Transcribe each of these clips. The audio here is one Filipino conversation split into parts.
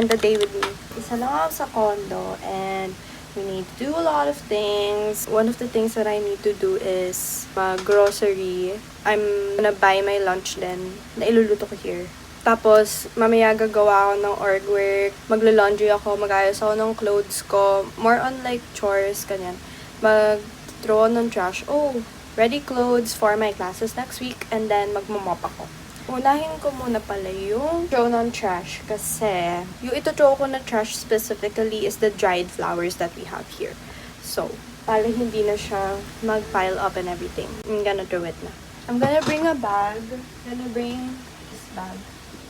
spend the day with me. Isa lang ako sa condo and we need to do a lot of things. One of the things that I need to do is grocery. I'm gonna buy my lunch then na iluluto ko here. Tapos, mamaya gagawa ako ng org work, magla-laundry ako, mag-ayos ako ng clothes ko, more on like chores, kanyan. Mag-throw ng trash. Oh, ready clothes for my classes next week, and then magmamop ako. Unahin ko muna pala yung throw ng trash kasi yung ito-throw ko na trash specifically is the dried flowers that we have here. So, para hindi na siya mag-pile up and everything. I'm gonna throw it na. I'm gonna bring a bag. I'm gonna bring this bag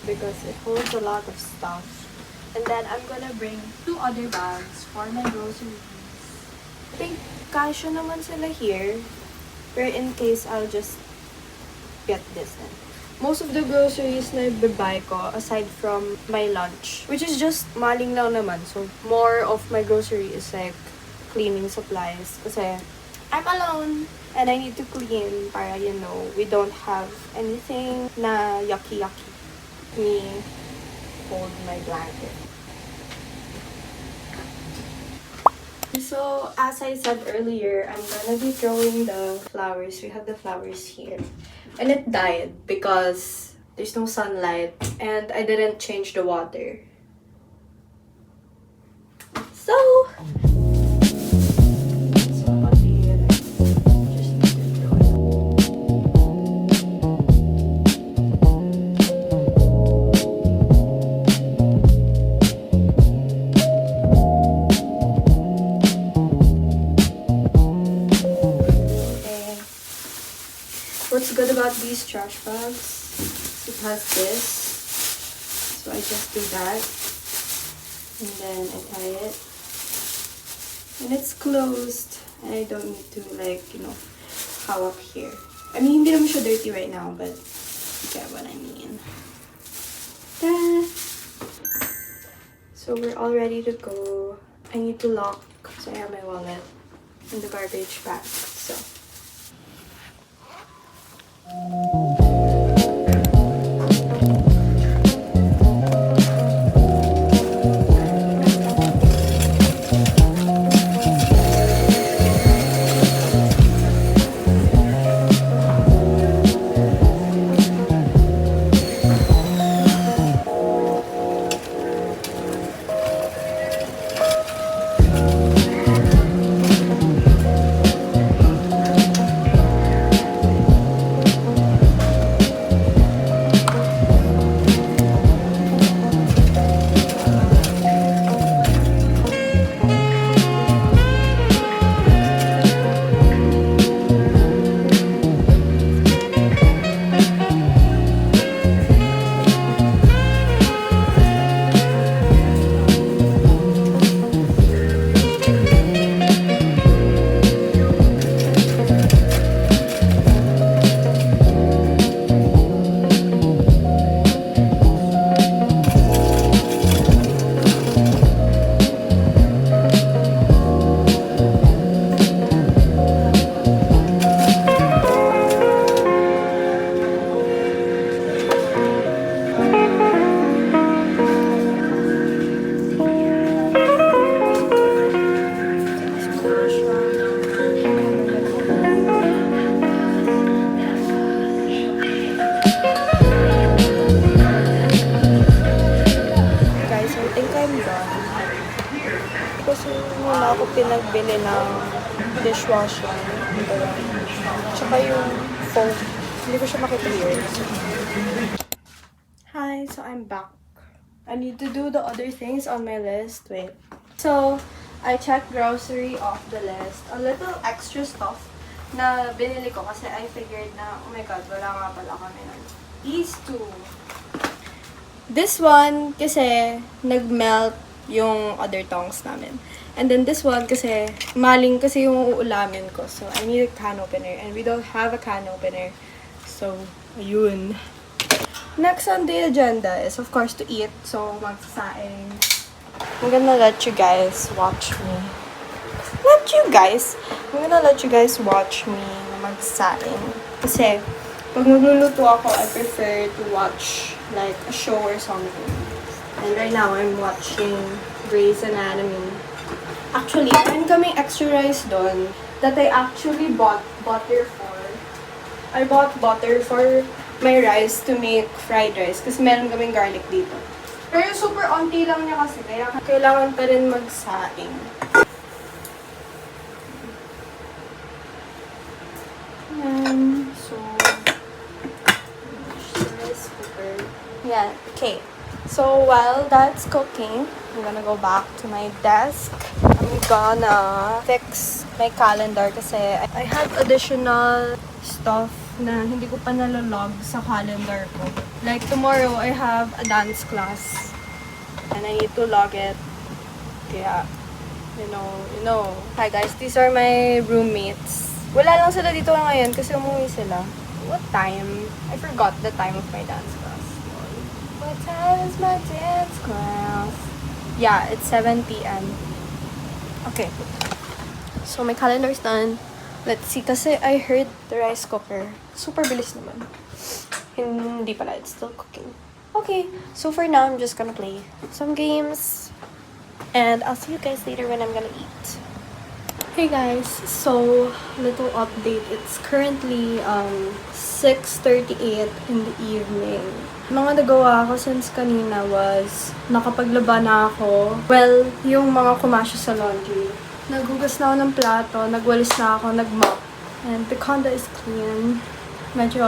because it holds a lot of stuff. And then I'm gonna bring 2 other bags for my groceries. I think kasya naman sila here. Pero in case, I'll just get this then. Most of the groceries na ibibay ko, aside from my lunch, which is just maling lang naman. So, more of my grocery is like cleaning supplies. Kasi I'm alone and I need to clean para, you know, we don't have anything na yucky-yucky. Me hold my blanket. So, as I said earlier, I'm gonna be throwing the flowers. We have the flowers here. And it died because there's no sunlight and I didn't change the water. So, what's good about these trash bags? It has this. So I just do that. And then I tie it. And it's closed. And I don't need to like, you know, how up here. I mean, hindi naman siya dirty right now, but you get what I mean. Ta-da! So we're all ready to go. I need to lock. So I have my wallet in the garbage bag. So. Pinagbili ng dishwasher. Tsaka yung phone. Hindi ko siya makita here. Hi, so I'm back. I need to do the other things on my list. Wait. So, I checked grocery off the list. A little extra stuff na binili ko kasi I figured na, oh my god, wala nga pala kami nun. These two. This one, kasi nag-melt yung other tongs namin. And then this one, kasi maling kasi yung uulamin ko. So, I need a can opener. And we don't have a can opener. So, ayun. Next on the agenda is, of course, to eat. So, magsasaing. I'm gonna let you guys watch me. I'm gonna let you guys watch me magsaing. Kasi, pag nagluluto ako, I prefer to watch, like, a show or something. And right now, I'm watching Grey's Anatomy. Actually, meron kaming extra rice doon that I actually bought butter for. I bought butter for my rice to make fried rice kasi meron kaming garlic dito. Pero super onti lang niya kasi kaya kailangan pa rin magsaing. Yan. So, rice cooker. Yeah, okay. So while that's cooking, I'm gonna go back to my desk. I'm gonna fix my calendar kasi I had additional stuff na hindi ko pa nalalog sa calendar ko. Like tomorrow, I have a dance class and I need to log it. Kaya, you know. Hi guys, these are my roommates. Wala lang sila dito ngayon kasi umuwi sila. What time? I forgot the time of my dance class. What time is my dance class? Yeah, it's 7 p.m. Okay. So, my calendar's done. Let's see. Kasi I heard the rice cooker. Super bilis naman. Hindi pala. It's still cooking. Okay. So, for now, I'm just gonna play some games. And I'll see you guys later when I'm gonna eat. Hey guys, so little update. It's currently 6:38 in the evening. Mga nagawa ko since kanina was nakapaglaba na ako. Well, yung mga kumasya sa laundry. Naghugas na ako ng plato, nagwalis na ako, nagmop. And the condo is clean. Medyo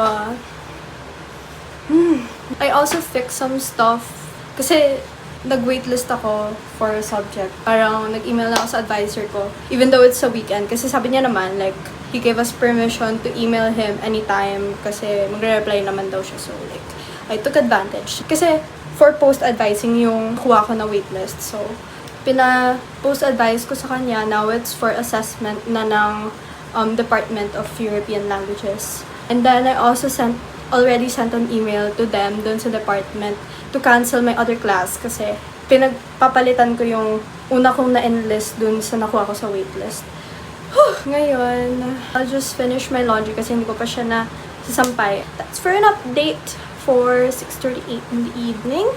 I also fixed some stuff kasi nag-waitlist ako for a subject. Parang nag-email na ako sa advisor ko. Even though it's a weekend. Kasi sabi niya naman, like, he gave us permission to email him anytime. Kasi magre-reply naman daw siya. So, like, I took advantage. Kasi, for post-advising yung kuha ko na waitlist. So, pina-post-advise ko sa kanya. Now, it's for assessment na ng Department of European Languages. And then, I also already sent an email to them dun sa department to cancel my other class kasi pinagpapalitan ko yung una kong na-enlist dun sa nakuha ko sa waitlist. Ngayon, I'll just finish my laundry kasi hindi ko pa siya na sasampay. That's for an update for 6:38 in the evening.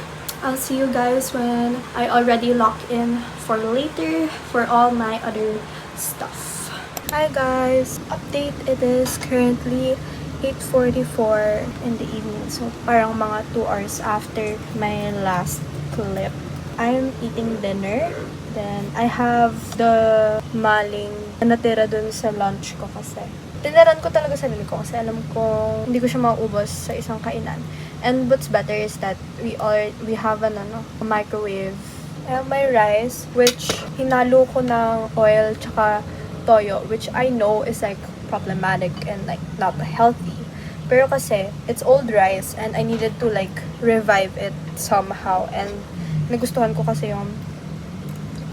I'll see you guys when I already lock in for later for all my other stuff. Hi guys! Update, it is currently 8:44 in the evening. So, parang mga 2 hours after my last clip. I'm eating dinner. Then, I have the maling na natira dun sa lunch ko kasi. Tinaran ko talaga sarili ko kasi alam kong hindi ko siya mauubos sa isang kainan. And what's better is that we have a microwave. I have my rice, which hinalo ko ng oil tsaka toyo, which I know is like problematic and like not healthy. Pero kasi it's old rice and I needed to like revive it somehow, and nagustuhan ko kasi yung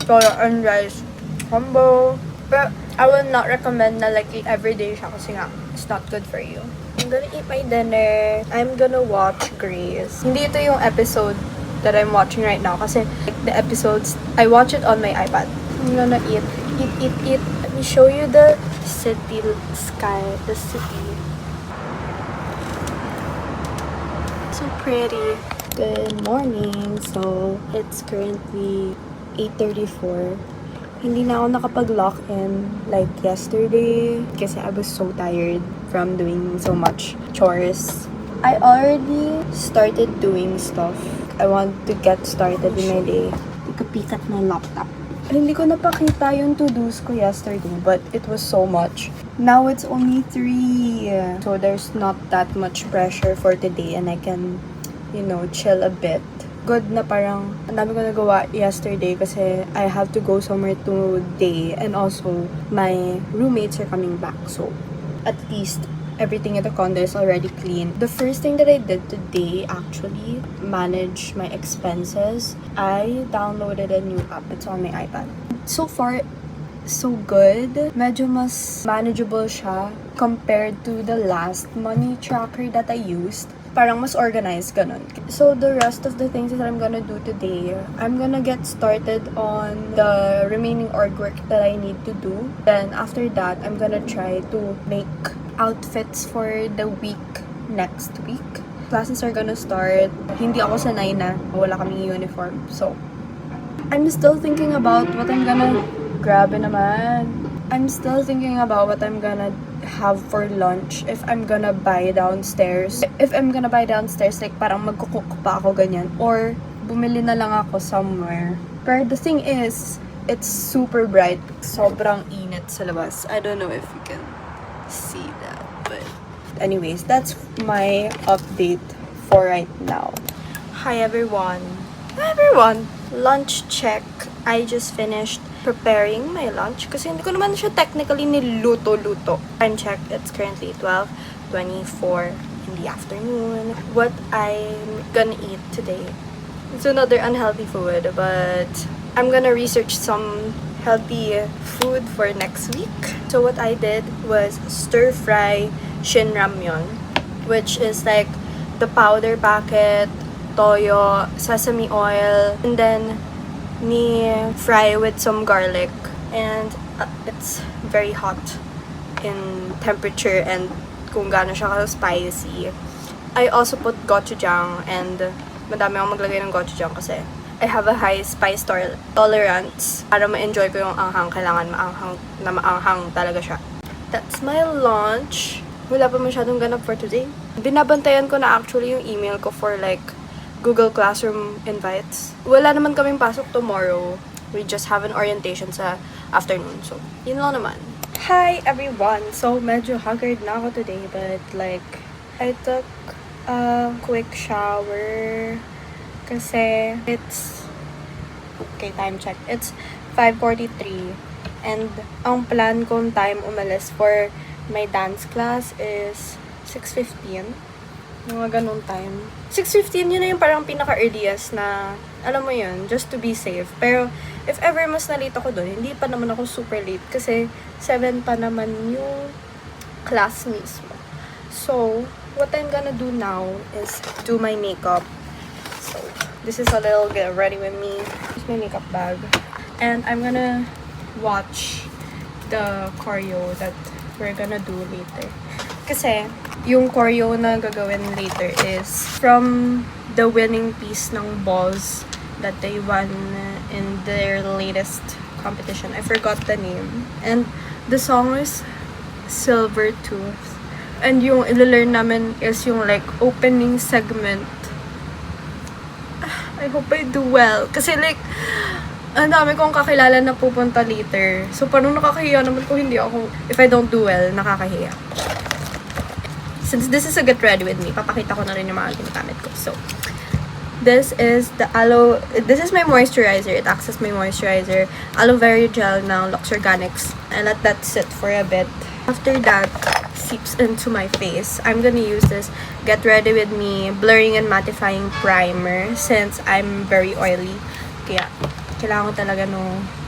toyo and rice combo. But I will not recommend na like eat everyday siya kasi nga it's not good for you. I'm gonna eat my dinner. I'm gonna watch Grey's. Hindi ito yung episode that I'm watching right now kasi like, the episodes I watch it on my iPad. I'm gonna eat. Let me show you the city sky, the city. So pretty. Good morning. So it's currently 8:34. Hindi na ako nakapag-lock in like yesterday kasi I was so tired from doing so much chores. I already started doing stuff. I want to get started in my day. Peek at my laptop. Hindi ko napakita yung to-dos ko yesterday, but it was so much. Now it's only 3. So there's not that much pressure for today and I can, chill a bit. Good na parang ang dami ko nagawa yesterday kasi I have to go somewhere today and also my roommates are coming back. So at least everything at the condo is already clean. The first thing that I did today actually manage my expenses. I downloaded a new app. It's on my iPad. So far, so good. Medyo mas manageable siya compared to the last money tracker that I used. Parang mas organized, ganun. So, the rest of the things that I'm gonna do today, I'm gonna get started on the remaining org work that I need to do. Then, after that, I'm gonna try to make outfits for the week next week. classes are gonna start. Hindi ako sanay na wala kaming uniform. So, I'm still thinking about what I'm gonna... Grabe naman. I'm still thinking about what I'm gonna have for lunch if I'm gonna buy downstairs. If I'm gonna buy downstairs, like parang magkukook pa ako ganyan. Or bumili na lang ako somewhere. But the thing is, it's super bright. Sobrang init sa labas. I don't know if you can see that. But anyways, that's my update for right now. Hi everyone. Hi everyone. Lunch check. I just finished preparing my lunch kasi hindi ko naman siya technically niluto-luto. Time check, it's currently 12:24 in the afternoon. What I'm gonna eat today, it's another unhealthy food, but I'm gonna research some healthy food for next week. So what I did was stir-fry shin ramyeon, which is like the powder packet, toyo, sesame oil, and then fry with some garlic, and it's very hot in temperature and kung gaano siya ka-spicy. I also put gochujang, and madami akong maglagay ng gochujang kasi I have a high spice tolerance. Para ma-enjoy ko yung anghang, kailangan maanghang talaga siya. That's my lunch. Wala pa masyadong ganap for today. Binabantayan ko na actually yung email ko for like Google Classroom invites. Wala naman kaming pasok tomorrow. We just have an orientation sa afternoon. So, yun lang naman. Hi everyone! So, medyo haggard na ako today, but like, I took a quick shower kasi it's... Okay, time check. It's 5:43 and ang plan kong time umalis for my dance class is 6:15. Mga ganun time. 6:15, yun na yung parang pinaka-earliest na, alam mo yun, just to be safe. Pero, if ever mas na-late ako doon, hindi pa naman ako super late kasi 7 pa naman yung class mismo. So, what I'm gonna do now is do my makeup. So, this is a little get ready with me. This is my makeup bag. And I'm gonna watch the choreo that we're gonna do later. Kasi, yung choreo na gagawin later is from the winning piece ng balls that they won in their latest competition. I forgot the name. And the song is Silver Tooth. And yung ilo-learn namin is yung like opening segment. I hope I do well. Kasi like, ang dami kong kakilala na pupunta later. So parang nakakahiya naman kung hindi ako, if I don't do well, nakakahiya. Since this is a get ready with me, papakita ko na rin yung mga ginagamit ko. So, this is my moisturizer. It acts as my moisturizer. Aloe vera gel ng Lux Organics. I let that sit for a bit. After that seeps into my face, I'm gonna use this Get Ready With Me Blurring and Mattifying Primer since I'm very oily. Kaya, kailangan ko talaga no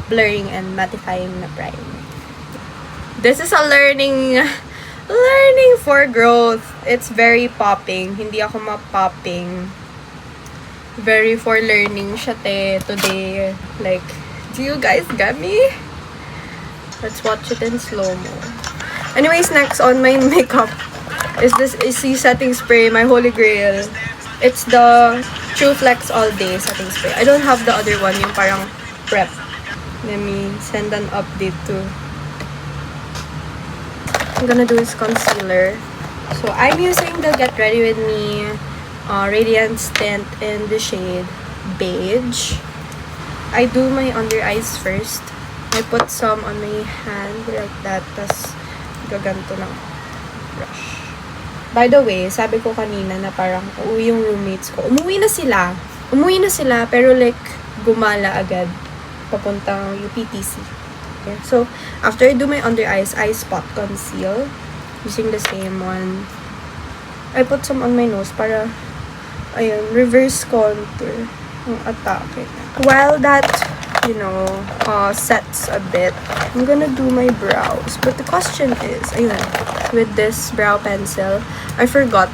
blurring and mattifying na primer. This is a learning for growth. It's very popping. Hindi ako ma-popping. Very for learning siya today. Like, do you guys get me? Let's watch it in slow-mo. Anyways, next on my makeup is this AC setting spray, my holy grail. It's the True Flex All Day setting spray. I don't have the other one, yung parang prep. Let me send an update to... I'm gonna do is concealer. So I'm using the Get Ready With Me Radiance Tint in the shade Beige. I do my under eyes first. I put some on my hand like that. Tas gaganto ng brush. By the way, sabi ko kanina na parang uuwi yung roommates ko. Umuwi na sila pero like gumala agad papuntang UPTC. Okay. So, after I do my under eyes, I spot conceal using the same one. I put some on my nose para, ayun, reverse contour yung atake. While that, sets a bit, I'm gonna do my brows. But the question is, ayun, with this brow pencil, I forgot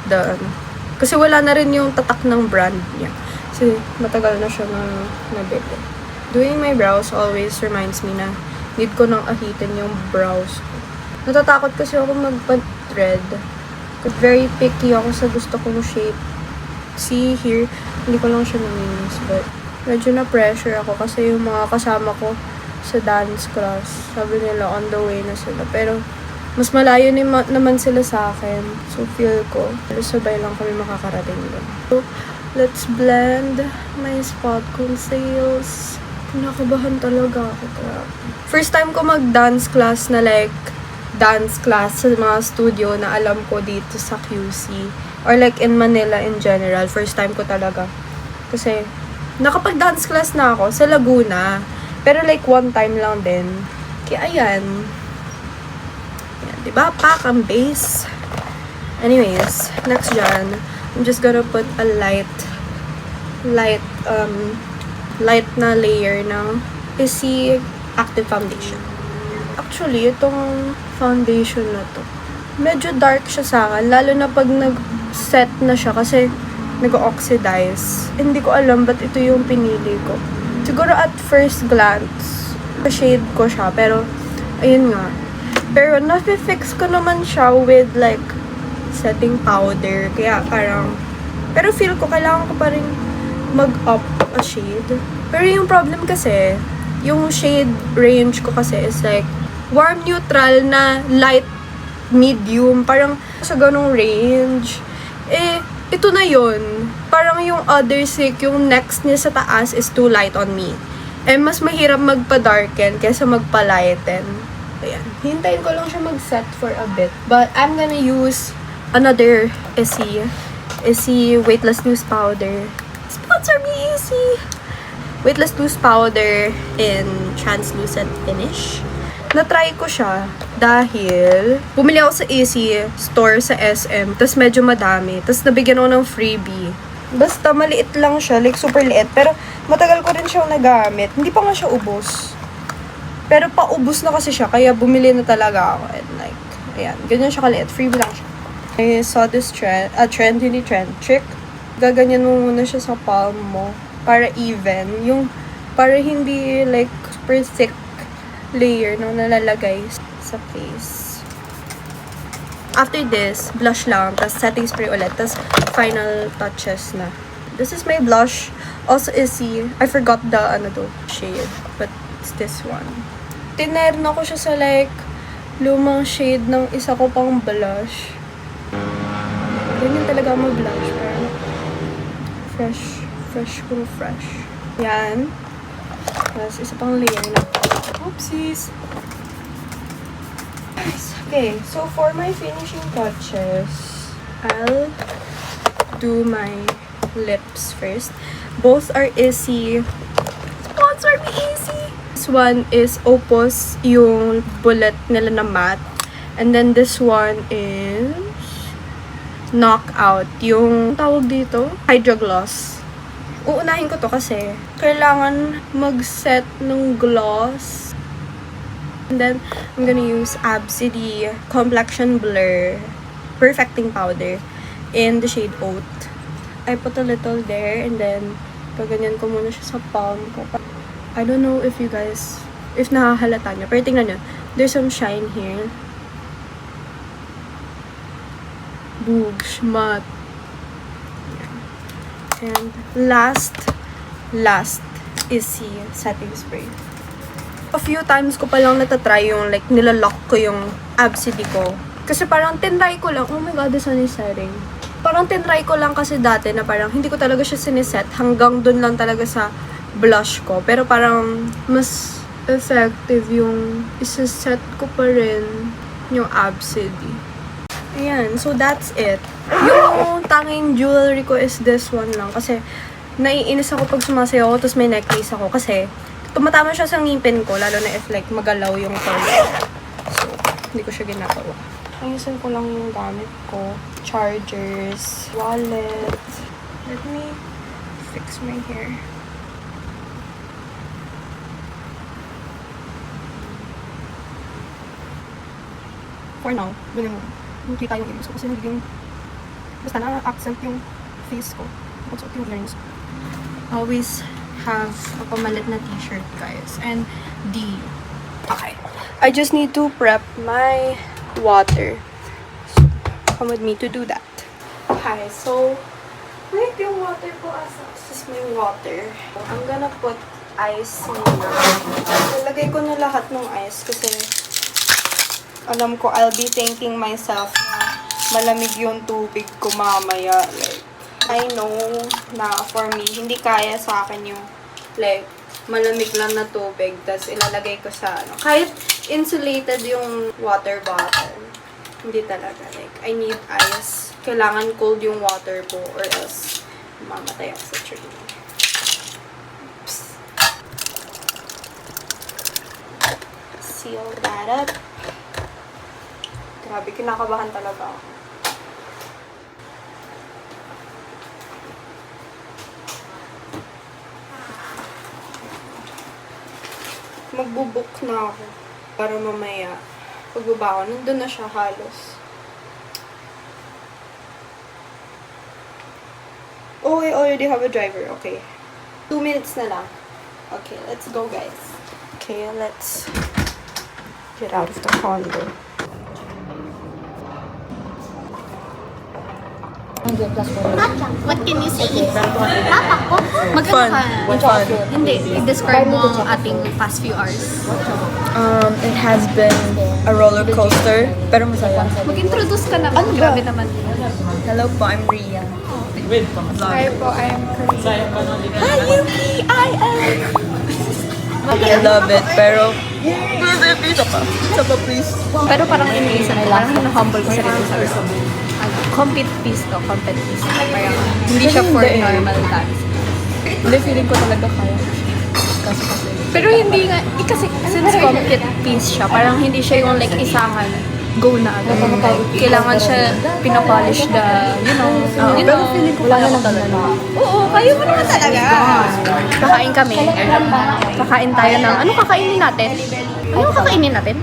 kasi wala na rin yung tatak ng brand niya. Kasi matagal na siya nabili. Doing my brows always reminds me na need ko nang ahitin yung brows ko. Natatakot kasi ako magpa-thread. Very picky ako sa gusto kong shape. See here, hindi ko lang siya namimiss, but medyo na-pressure ako kasi yung mga kasama ko sa dance class, sabi nila on the way na sila. Pero mas malayo naman sila sa akin. So, feel ko, pero sabay lang kami makakarating doon. So, let's blend my spot conceals. Kinakabahan talaga ako. First time ko mag-dance class na like, dance class sa mga studio na alam ko dito sa QC. Or like in Manila in general. First time ko talaga. Kasi, nakapag-dance class na ako sa Laguna. Pero like one time lang din. Kaya ayan. Ayan, diba? Pack ang base. Anyways, next dyan. I'm just gonna put a light na layer ng Issey Active Foundation. Actually, itong foundation na to, medyo dark siya sa akin. Lalo na pag nag-set na siya kasi nag-oxidize. Hindi ko alam ba't ito yung pinili ko. Siguro at first glance, shade ko siya. Pero, ayun nga. Pero, nafe-fix ko naman siya with like setting powder. Kaya parang, pero feel ko kailangan ko pa rin mag-up a shade. Pero yung problem kasi, yung shade range ko kasi is like warm neutral na light medium. Parang sa ganong range. Eh, ito na yun. Parang yung other stick, yung next niya sa taas is too light on me. Eh, mas mahirap magpa-darken kaysa magpa-lighten. Ayan. Hintayin ko lang siya mag-set for a bit. But I'm gonna use another Issey Weightless Loose Powder. Sponsor me, Issey! Weightless Loose Powder in translucent finish. Na-try ko siya dahil bumili ako sa Issey store sa SM, tas medyo madami, tas nabigyan ako ng freebie. Basta maliit lang siya, like super liit, pero matagal ko rin siyang nagamit. Hindi pa nga siya ubos. Pero paubos na kasi siya, kaya bumili na talaga ako. And like, ayan, ganyan siya kaliit, freebie lang siya. I saw this trendy trick. Gaganyan mo muna siya sa palm mo para even. Yung, para hindi like super thick layer na nalalagay sa face. After this, blush lang, tas setting spray ulit, tas final touches na. This is my blush. Also Issey. I forgot the shade, but it's this one. Tinerno ko siya sa like lumang shade ng isa ko pang blush. Ganyan talaga mag-blush. Parang fresh. Yan. Tapos isa pang layer na. Oopsies! Okay, so for my finishing touches, I'll do my lips first. Both are Issey. Sponsor me, Issey! This one is Opus, yung bullet nila na matte. And then this one is Knockout, yung tawag dito, Hydra Gloss. Uunahin ko to kasi kailangan mag-set ng gloss. And then, I'm gonna use Absidy Complexion Blur Perfecting Powder in the shade Oat. I put a little there and then gaganyan ko muna siya sa palm ko. I don't know if you guys, if nakahalata nyo, pero tingnan nyo, there's some shine here. Boogs, matte. And last Issey setting spray. A few times ko palang natatry yung like nilalock ko yung Absidy ko. Kasi parang tinry ko lang, oh my god, this one is setting. Parang tinry ko lang kasi dati na parang hindi ko talaga siya siniset. Hanggang dun lang talaga sa blush ko. Pero parang mas effective yung isa-set ko pa rin yung Absidy. Ayan, so that's it. Yung tanging jewelry ko is this one lang. Kasi naiinis ako pag sumasayaw ako, tapos may necklace ako. Kasi tumatama siya sa ngipin ko, lalo na if like magalaw yung toy. So, hindi ko siya ginagawa. Ayusin ko lang yung gamit ko. Chargers, wallet. Let me fix my hair. For now, ganyan mo. Kita yung ears ko kasi nagiging basta na-accent yung face ko. Tapos yung earrings ko. Always have a pamalit na t-shirt, guys. And okay. I just need to prep my water. So, come with me to do that. Okay, so Wait, yung water ko asa. This is my water. I'm gonna put ice muna. Nilagay ko na lahat ng ice kasi alam ko I'll be thinking myself na malamig yung tubig ko mamaya. Like, I know na for me, hindi kaya sa akin yung like, malamig lang na tubig, tapos ilalagay ko sa ano. Kahit insulated yung water bottle, hindi talaga. Like, I need ice. Kailangan cold yung water ko or else mamatay ako sa tree. Oops. Seal that up. Grabe, kinakabahan talaga ako. Magbubuk na ako para mamaya pagbaba ako, nandun na siya halos. Oh, I already have a driver. Okay. 2 minutes na lang. Okay, let's go, guys. Okay, let's get out of the condo. What can you say? Papa ko? Maganda ka. Hindi, i-describe mo ang ating past few hours. It has been a roller coaster, pero masaya. Mag-introduce ka naman. Grabe naman. Hello po, I'm Ria. Hi po, I'm Korea. Hi, Yuki! I love it, pero... Isa pa, please. Pero parang iniisip ko, parang na-humble ko sarili sa isa. Compete piece to, compete piece. Parang hindi siya for normal dance. Hindi, feeling ko talaga kaya. Kasi. Pero hindi nga, kasi since compete piece siya, parang hindi siya yung like isahan, go na agad. Kailangan siya pinapolish the, Pero feeling ko kaya lang talaga. Oo, kayo mo naman talaga. Kakain kami. Kakain tayo ng, ano kakainin natin? Ano kakainin natin?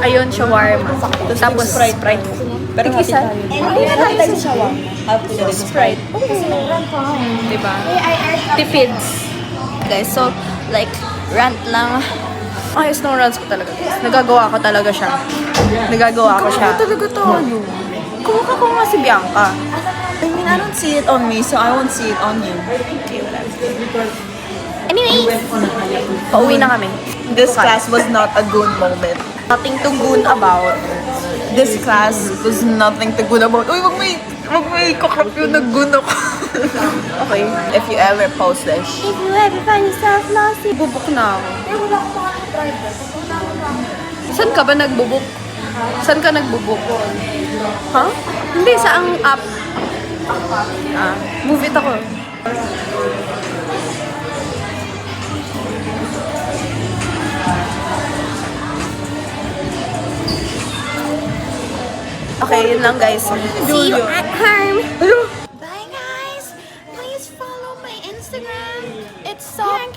Ayun, shawarma. Tapos Sprite. Pero hati tayo. Hindi na tayo sa Happy Sprite. Diba? Tipids. Guys, so, like, rant lang. Ayos ng runs ko talaga. Nagagawa ko talaga siya. Nagagawa ko siya. talaga to, ano? Kumukha ko nga si Bianca. I mean, I don't see it on me, so I won't see it on you. Anyways, pauwi na kami. This class was not a good moment. Nothing to goon about. This class was nothing to good about. Uy, wag may kakrap yung nag-gun ako. Okay. If you ever post this. If you ever find yourself lost, bubuk na ako. Saan ka ba nagbubuk? Saan ka nagbubuk? Ha? Hindi, sa ang app. Move it ako. Okay, yun lang guys. See you at home. Bye guys. Please follow my Instagram. It's Sock